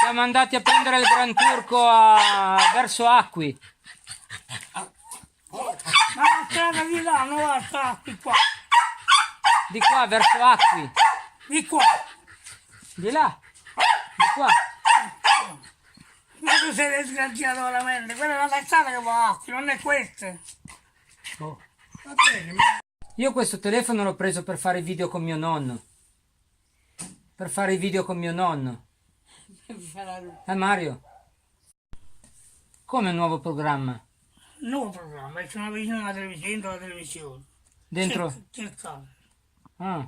Siamo andati a prendere il Gran Turco verso Acqui. Ma la strada di là, non la strada di qua. Di qua verso Acqui. Di qua. Di là. Di qua. Ma tu sei disgraziato veramente. Quella è la strada che va a Acqui, non è questa. Oh. Va bene, ma... Io questo telefono l'ho preso per fare i video con mio nonno. Per fare i video con mio nonno. Mario? Come un nuovo programma? Nuovo programma, c'è una vicina alla televisione, dentro la televisione. Dentro? Cercate. Ah.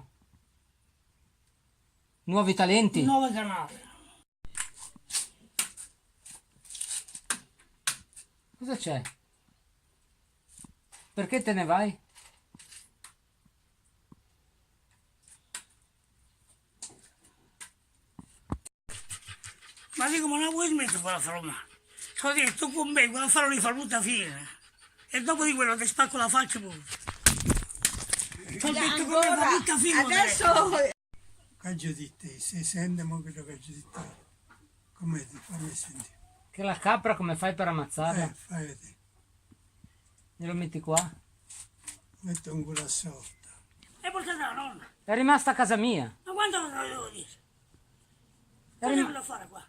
Nuovi talenti? Nuovo canale. Cosa c'è? Perché te ne vai? Ma dico, ma non vuoi smettere con la farò? Ho detto con me, quella farò li fa tutta fine. E dopo di quello ti spacco la faccia pure. Ti ho detto con me fa tutta fine. Adesso... Caggio di te, se sentiamo quello che di te, come ti fammi sentire? Che la capra come fai per ammazzarla? Fai te, Glielo metti qua? metto un culo sotto. E portate la nonna. È rimasta a casa mia. Ma quando lo devo dire? È Cosa rim- devo fare qua?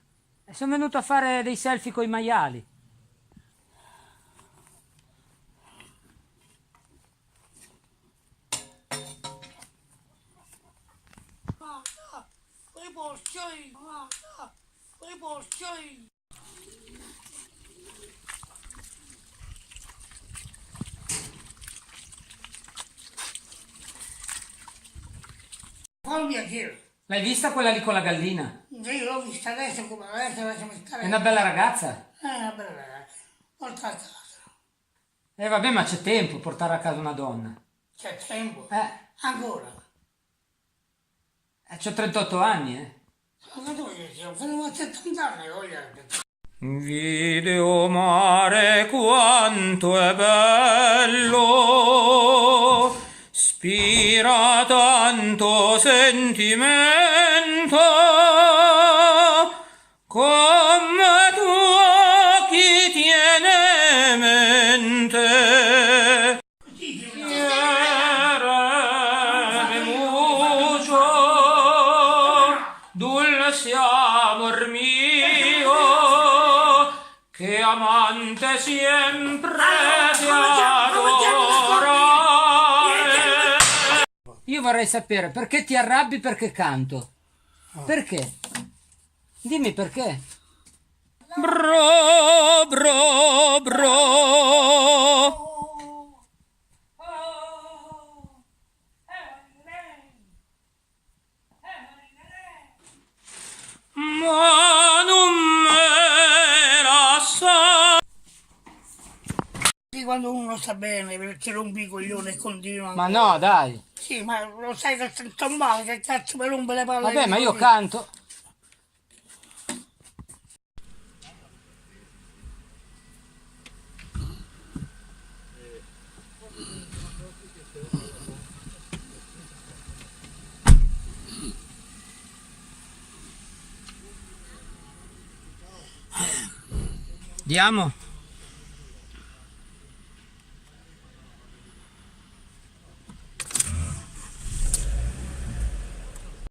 E sono venuto a fare dei selfie con i maiali. Guarda, quei porcioi, guarda, quei porcioi. Fa un piacere. L'hai vista quella lì con la gallina? Io l'ho vista adesso come adesso lasciami stare. È una bella ragazza. Una bella ragazza. Porta a casa. E vabbè, ma c'è tempo portare a casa una donna. C'è tempo. C'ho Ancora. 38 anni, Ma tu dici, sono 70 anni, voglio. Video mare quanto è bello, spira tanto sentimento, come tu chi tiene mente. Quiéreme mucho, dulce amor mio, che amante sempre ti adorare. Io vorrei sapere perché ti arrabbi perché canto. Perché? Dimmi perché. Bro, bro, bro. Ma non me la sa. Quando uno sta bene perché rompi i coglioni e continua. Ma no, dai. Sì, ma lo sai che sto male, che cazzo mi rompe le palle. Vabbè, ma io canto. Andiamo?